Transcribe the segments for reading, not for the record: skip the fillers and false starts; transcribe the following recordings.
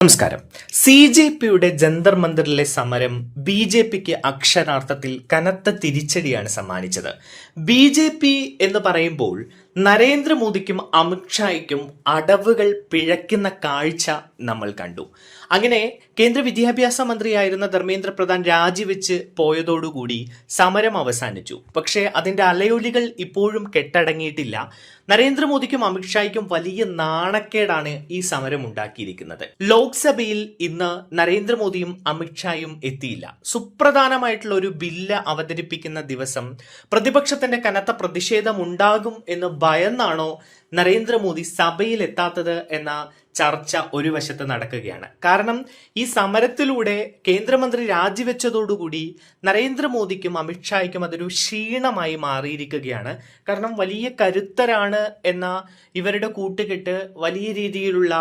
നമസ്കാരം. CJPയുടെ ജന്തർ മന്ദിറിലെ സമരം BJPക്ക് അക്ഷരാർത്ഥത്തിൽ കനത്ത തിരിച്ചടിയാണ് സമ്മാനിച്ചത്. BJP എന്ന് പറയുമ്പോൾ നരേന്ദ്രമോദിക്കും അമിത്ഷായ്ക്കും അടവുകൾ പിഴയ്ക്കുന്ന കാഴ്ച നമ്മൾ കണ്ടു. അങ്ങനെ കേന്ദ്ര വിദ്യാഭ്യാസ മന്ത്രിയായിരുന്ന ധർമ്മേന്ദ്ര പ്രധാൻ രാജിവെച്ച് പോയതോടുകൂടി സമരം അവസാനിച്ചു. പക്ഷേ അതിന്റെ അലയൊലികൾ ഇപ്പോഴും കെട്ടടങ്ങിയിട്ടില്ല. നരേന്ദ്രമോദിക്കും അമിത്ഷായ്ക്കും വലിയ നാണക്കേടാണ് ഈ സമരം ഉണ്ടാക്കിയിരിക്കുന്നത്. ലോക്സഭയിൽ ഇന്ന് നരേന്ദ്രമോദിയും അമിത്ഷായും എത്തിയില്ല. സുപ്രധാനമായിട്ടുള്ള ഒരു ബില്ല് അവതരിപ്പിക്കുന്ന ദിവസം പ്രതിപക്ഷത്തിന്റെ കനത്ത പ്രതിഷേധം ഉണ്ടാകും എന്ന് ഭയന്നാണോ നരേന്ദ്രമോദി സഭയിൽ എത്താത്തത് എന്ന ചർച്ച ഒരു വശത്ത് നടക്കുകയാണ്. കാരണം ഈ സമരത്തിലൂടെ കേന്ദ്രമന്ത്രി രാജിവെച്ചതോടുകൂടി നരേന്ദ്രമോദിക്കും അമിത്ഷായ്ക്കും അതൊരു ക്ഷീണമായി മാറിയിരിക്കുകയാണ്. കാരണം വലിയ കരുത്തരാണ് എന്ന ഇവരുടെ കൂട്ടുകെട്ട് വലിയ രീതിയിലുള്ള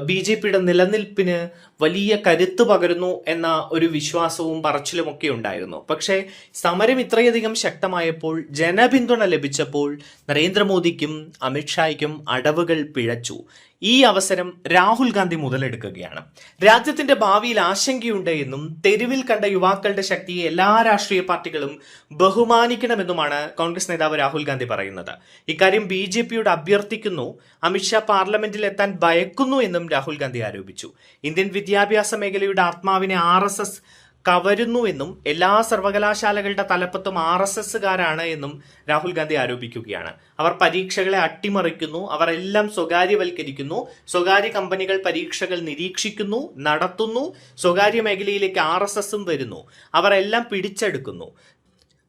BJPയുടെ നിലനിൽപ്പിന് വലിയ കരുത്ത് പകരുന്നു എന്ന ഒരു വിശ്വാസവും പറച്ചിലുമൊക്കെ ഉണ്ടായിരുന്നു. പക്ഷേ സമരം ഇത്രയധികം ശക്തമായപ്പോൾ, ജനപിന്തുണ ലഭിച്ചപ്പോൾ നരേന്ദ്രമോദിക്കും അമിത്ഷായ്ക്കും അടവുകൾ പിഴച്ചു. ഈ അവസരം രാഹുൽ ഗാന്ധി മുതലെടുക്കുകയാണ്. രാജ്യത്തിന്റെ ഭാവിയിൽ ആശങ്കയുണ്ട് എന്നും തെരുവിൽ കണ്ട യുവാക്കളുടെ ശക്തിയെ എല്ലാ രാഷ്ട്രീയ പാർട്ടികളും ബഹുമാനിക്കണമെന്നുമാണ് കോൺഗ്രസ് നേതാവ് രാഹുൽ ഗാന്ധി പറയുന്നത്. ഇക്കാര്യം BJPയോട് അഭ്യർത്ഥിക്കുന്നു. അമിത്ഷാ പാർലമെന്റിൽ എത്താൻ ഭയക്കുന്നു എന്നും രാഹുൽ ഗാന്ധി ആരോപിച്ചു. ഇന്ത്യൻ വിദ്യാഭ്യാസ മേഖലയുടെ ആത്മാവിനെ RSS കവരുന്നു എന്നും എല്ലാ സർവകലാശാലകളുടെ തലപ്പത്തും RSSകാരാണ് എന്നും രാഹുൽ ഗാന്ധി ആരോപിക്കുകയാണ്. അവർ പരീക്ഷകളെ അട്ടിമറിക്കുന്നു, അവർ എല്ലാം സ്വകാര്യവൽക്കരിക്കുന്നു, സ്വകാര്യ കമ്പനികൾ പരീക്ഷകൾ നിരീക്ഷിക്കുന്നു, നടത്തുന്നു, സ്വകാര്യ മേഖലയിലേക്ക് RSSും വരുന്നു, അവർ എല്ലാം പിടിച്ചെടുക്കുന്നു.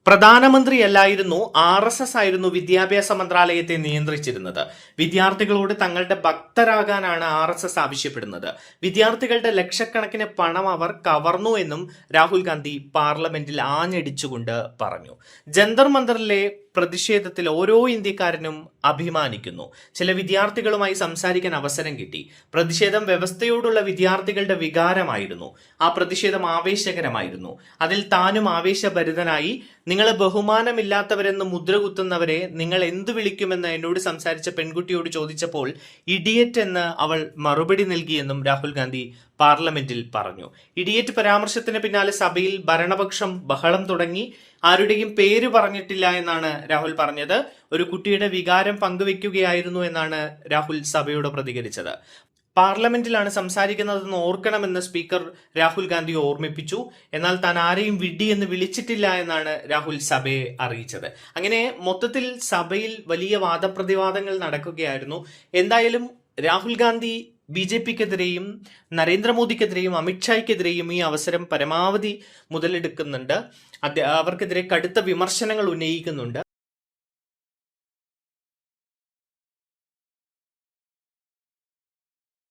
പ്രധാനമന്ത്രിയല്ലായിരുന്നു, RSS ആയിരുന്നു വിദ്യാഭ്യാസ മന്ത്രാലയത്തെ നിയന്ത്രിച്ചിരുന്നത്. വിദ്യാർത്ഥികളോട് തങ്ങളുടെ ഭക്തരാകാനാണ് RSS ആവശ്യപ്പെടുന്നത്. വിദ്യാർത്ഥികളുടെ ലക്ഷക്കണക്കിന് പണം അവർ കവർന്നു എന്നും രാഹുൽ ഗാന്ധി പാർലമെന്റിൽ ആഞ്ഞടിച്ചുകൊണ്ട് പറഞ്ഞു. ജന്തർ മന്ദറിലെ പ്രതിഷേധത്തിൽ ഓരോ ഇന്ത്യക്കാരനും അഭിമാനിക്കുന്നു. ചില വിദ്യാർത്ഥികളുമായി സംസാരിക്കാൻ അവസരം കിട്ടി. പ്രതിഷേധം വ്യവസ്ഥയോടുള്ള വിദ്യാർത്ഥികളുടെ വികാരമായിരുന്നു. ആ പ്രതിഷേധം ആവേശകരമായിരുന്നു. അതിൽ താനും ആവേശഭരിതനായി. നിങ്ങളെ ബഹുമാനമില്ലാത്തവരെന്ന് മുദ്രകുത്തുന്നവരെ നിങ്ങൾ എന്തു വിളിക്കുമെന്ന് എന്നോട് സംസാരിച്ച പെൺകുട്ടിയോട് ചോദിച്ചപ്പോൾ ഇഡിയറ്റ് എന്ന് അവൾ മറുപടി നൽകിയെന്നും രാഹുൽ ഗാന്ധി പാർലമെന്റിൽ പറഞ്ഞു. ഇഡിയറ്റ് പരാമർശത്തിന് പിന്നാലെ സഭയിൽ ഭരണപക്ഷം ബഹളം തുടങ്ങി. ആരുടെയും പേര് പറഞ്ഞിട്ടില്ല എന്നാണ് രാഹുൽ പറഞ്ഞത്. ഒരു കുട്ടിയുടെ വികാരം പങ്കുവെക്കുകയായിരുന്നു എന്നാണ് രാഹുൽ സഭയോട് പ്രതികരിച്ചത്. പാർലമെന്റിലാണ് സംസാരിക്കുന്നതെന്ന് ഓർക്കണമെന്ന് സ്പീക്കർ രാഹുൽ ഗാന്ധി ഓർമ്മിപ്പിച്ചു. എന്നാൽ താൻ ആരെയും വിഡ്ഢി എന്ന് വിളിച്ചിട്ടില്ല എന്നാണ് രാഹുൽ സഭയെ അറിയിച്ചത്. അങ്ങനെ മൊത്തത്തിൽ സഭയിൽ വലിയ വാദപ്രതിവാദങ്ങൾ നടക്കുകയായിരുന്നു. എന്തായാലും രാഹുൽ ഗാന്ധി BJPക്കെതിരെയും നരേന്ദ്രമോദിക്കെതിരെയും അമിത്ഷായ്ക്കെതിരെയും ഈ അവസരം പരമാവധി മുതലെടുക്കുന്നുണ്ട്. അവർക്കെതിരെ കടുത്ത വിമർശനങ്ങൾ ഉന്നയിക്കുന്നുണ്ട്.